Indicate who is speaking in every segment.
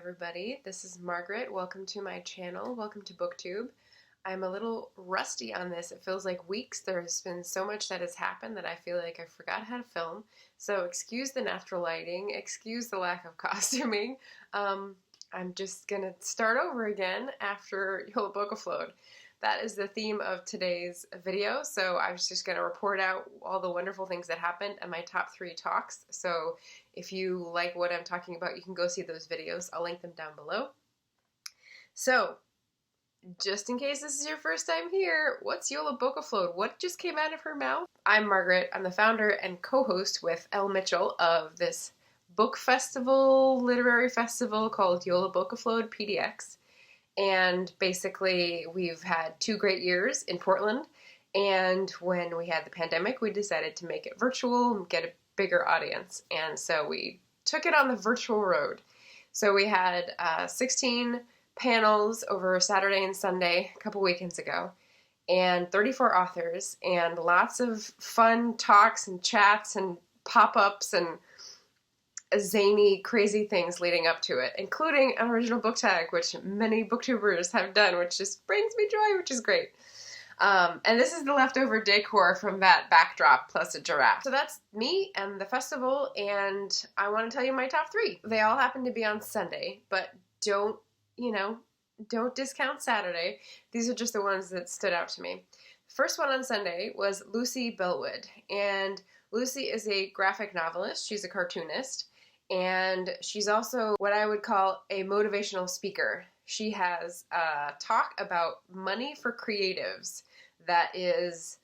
Speaker 1: everybody. This is Margaret. Welcome to my channel. Welcome to BookTube. I'm a little rusty on this. It feels like weeks. There has been so much that has happened that I feel like I forgot how to film. So excuse the natural lighting, excuse the lack of costuming. I'm just gonna start over again after Jolabokaflod. That is the theme of today's video, so I was just going to report out all the wonderful things that happened and my top 3 talks. So if you like what I'm talking about, you can go see those videos. I'll link them down below. So, just in case this is your first time here, what's Jolabokaflod? What just came out of her mouth? I'm Margaret. I'm the founder and co-host with Elle Mitchell of this book festival, literary festival called Jolabokaflod PDX. And basically, we've had 2 great years in Portland, and when we had the pandemic, we decided to make it virtual and get a bigger audience, and so we took it on the virtual road. So we had 16 panels over Saturday and Sunday a couple weekends ago, and 34 authors, and lots of fun talks and chats and pop-ups and zany, crazy things leading up to it, including an original book tag, which many booktubers have done, which just brings me joy, which is great. And this is the leftover decor from that backdrop plus a giraffe. So that's me and the festival, and I want to tell you my top 3. They all happen to be on Sunday, but don't discount Saturday. These are just the ones that stood out to me. First one on Sunday was Lucy Beltwood, and Lucy is a graphic novelist. She's a cartoonist. And she's also what I would call a motivational speaker. She has a talk about money for creatives that is,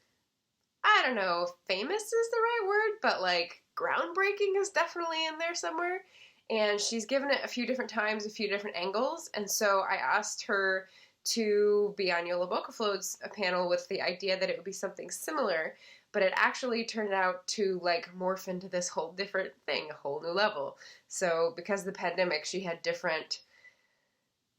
Speaker 1: I don't know if famous is the right word, but like groundbreaking is definitely in there somewhere. And she's given it a few different times, a few different angles. And so I asked her to be on Jolabokaflod's panel with the idea that it would be something similar. But it actually turned out to like morph into this whole different thing, a whole new level. So because of the pandemic, she had different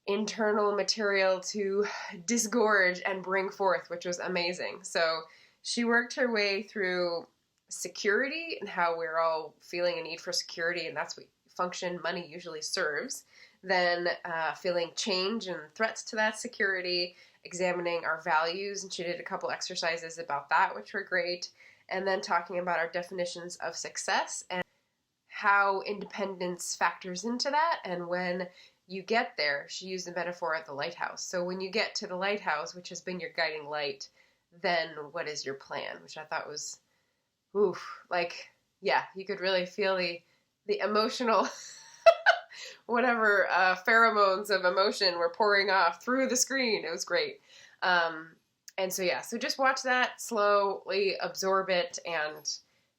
Speaker 1: internal material to disgorge and bring forth, which was amazing. So she worked her way through security and how we're all feeling a need for security, and that's what function money usually serves. Then feeling change and threats to that security, examining our values, and she did a couple exercises about that, which were great, and then talking about our definitions of success and how independence factors into that, and when you get there, she used the metaphor of the lighthouse. So when you get to the lighthouse, which has been your guiding light, then what is your plan? Which I thought was, oof, like, yeah, you could really feel the emotional whatever pheromones of emotion were pouring off through the screen. It was great. And so yeah, so just watch that, slowly absorb it, and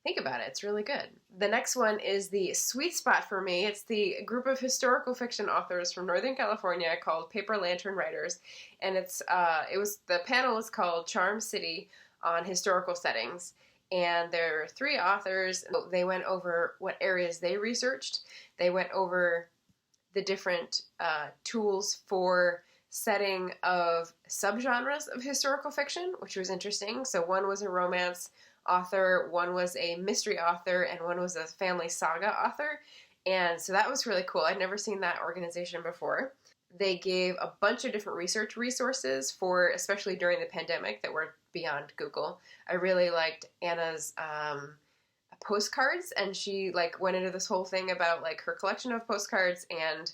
Speaker 1: think about it. It's really good. The next one is the sweet spot for me. It's the group of historical fiction authors from Northern California called Paper Lantern Writers, and the panel was called Charm City on historical settings. And there are 3 authors. They went over what areas they researched. They went over the different tools for setting of subgenres of historical fiction, which was interesting. So one was a romance author, one was a mystery author, and one was a family saga author. And so that was really cool. I'd never seen that organization before. They gave a bunch of different research resources for, especially during the pandemic, that were beyond Google. I really liked Anna's postcards, and she like went into this whole thing about like her collection of postcards and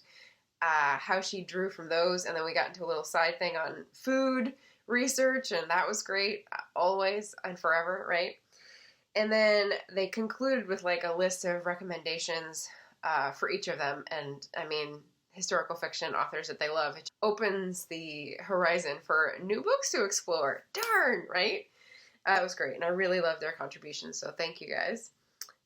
Speaker 1: how she drew from those, and then we got into a little side thing on food research, and that was great, always and forever, right? And then they concluded with like a list of recommendations for each of them, and I mean, historical fiction authors that they love. It opens the horizon for new books to explore. Darn, right? It was great, and I really loved their contributions, so thank you guys.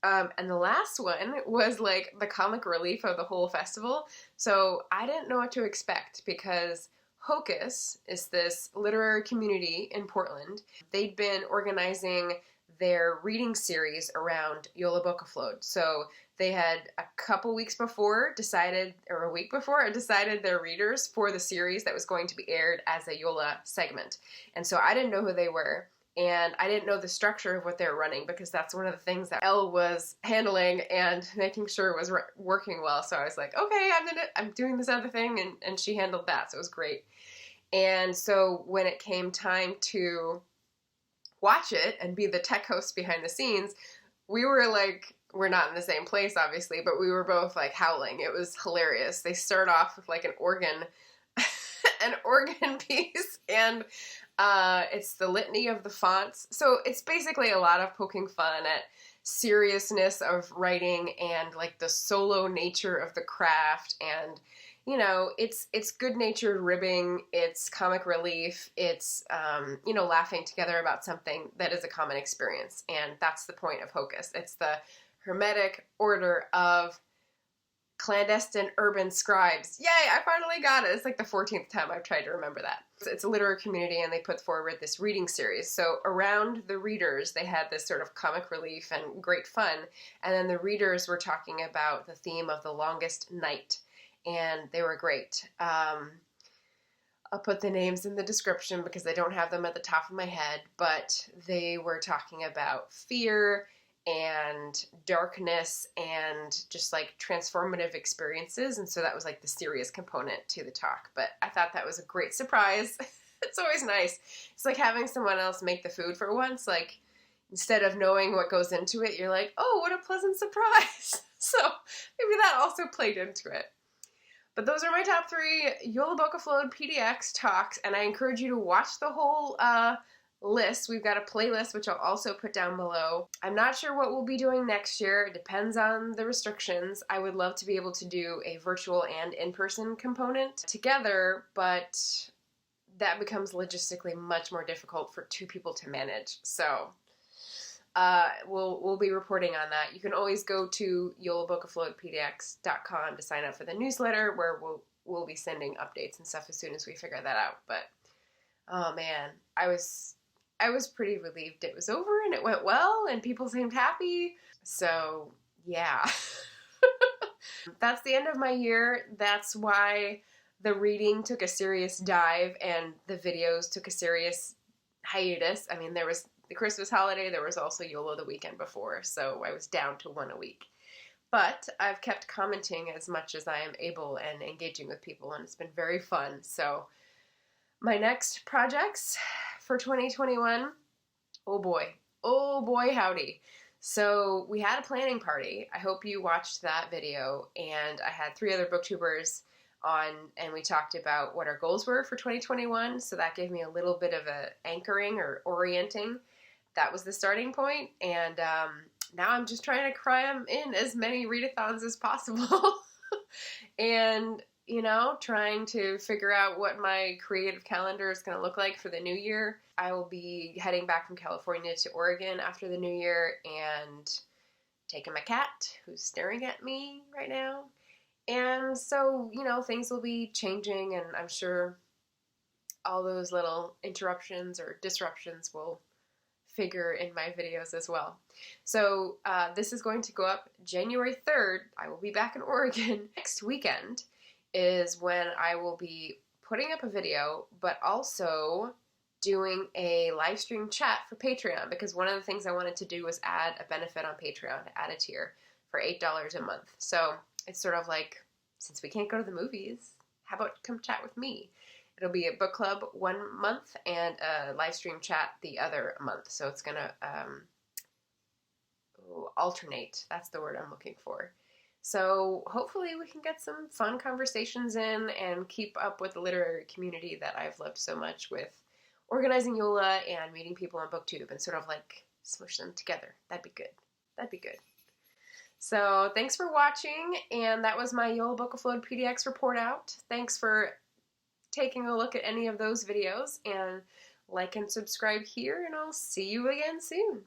Speaker 1: And the last one was like the comic relief of the whole festival. So I didn't know what to expect because Hocus is this literary community in Portland. They'd been organizing their reading series around Jolabokaflod. So they had a couple weeks before decided, or a week before, decided their readers for the series that was going to be aired as a Yola segment. And so I didn't know who they were. and I didn't know the structure of what they were running because that's one of the things that Elle was handling and making sure it was working well. So I was like, okay, I'm doing this other thing, and she handled that, so it was great. And so when it came time to watch it and be the tech host behind the scenes, we were like, we're not in the same place, obviously, but we were both like howling. It was hilarious. They start off with like an organ piece, and it's the litany of the fonts. So it's basically a lot of poking fun at seriousness of writing and like the solo nature of the craft, and you know, it's good-natured ribbing, it's comic relief, it's you know, laughing together about something that is a common experience, and that's the point of Hocus. It's the hermetic order of clandestine urban scribes. Yay, I finally got it. It's like the 14th time I've tried to remember that. It's a literary community, and they put forward this reading series. So around the readers, they had this sort of comic relief and great fun, and then the readers were talking about the theme of the longest night, and they were great. I'll put the names in the description because I don't have them at the top of my head, but they were talking about fear and darkness and just like transformative experiences, and so that was like the serious component to the talk. But I thought that was a great surprise. It's always nice. It's like having someone else make the food for once. Like, instead of knowing what goes into it, you're like, oh, what a pleasant surprise. So maybe that also played into it. But those are my top 3 Jolabokaflod PDX talks, and I encourage you to watch the whole list. We've got a playlist, which I'll also put down below. I'm not sure what we'll be doing next year. It depends on the restrictions. I would love to be able to do a virtual and in-person component together, but that becomes logistically much more difficult for 2 people to manage. So we'll be reporting on that. You can always go to Jolabokaflodpdx.com to sign up for the newsletter, where we'll be sending updates and stuff as soon as we figure that out. But oh man, I was pretty relieved it was over and it went well and people seemed happy. So yeah. That's the end of my year. That's why the reading took a serious dive and the videos took a serious hiatus. I mean, there was the Christmas holiday, there was also YOLO the weekend before, so I was down to 1 a week. But I've kept commenting as much as I am able and engaging with people, and it's been very fun. So my next projects for 2021, oh boy, howdy. So we had a planning party. I hope you watched that video, and I had 3 other booktubers on, and we talked about what our goals were for 2021, so that gave me a little bit of a anchoring or orienting. That was the starting point, and now I'm just trying to cram in as many readathons as possible. And, you know, trying to figure out what my creative calendar is going to look like for the new year. I will be heading back from California to Oregon after the new year and taking my cat, who's staring at me right now. And so, you know, things will be changing, and I'm sure all those little interruptions or disruptions will figure in my videos as well. So this is going to go up January 3rd. I will be back in Oregon. Next weekend is when I will be putting up a video, but also doing a live stream chat for Patreon, because one of the things I wanted to do was add a benefit on Patreon, add a tier for $8 a month. So it's sort of like, since we can't go to the movies, how about come chat with me? It'll be a book club 1 month and a live stream chat the other month. So it's going to alternate. That's the word I'm looking for. So hopefully we can get some fun conversations in and keep up with the literary community that I've loved so much with organizing Yola and meeting people on BookTube, and sort of like smush them together. That'd be good. That'd be good. So thanks for watching, and that was my Jolabokaflod PDX report out. Thanks for taking a look at any of those videos, and like and subscribe here, and I'll see you again soon.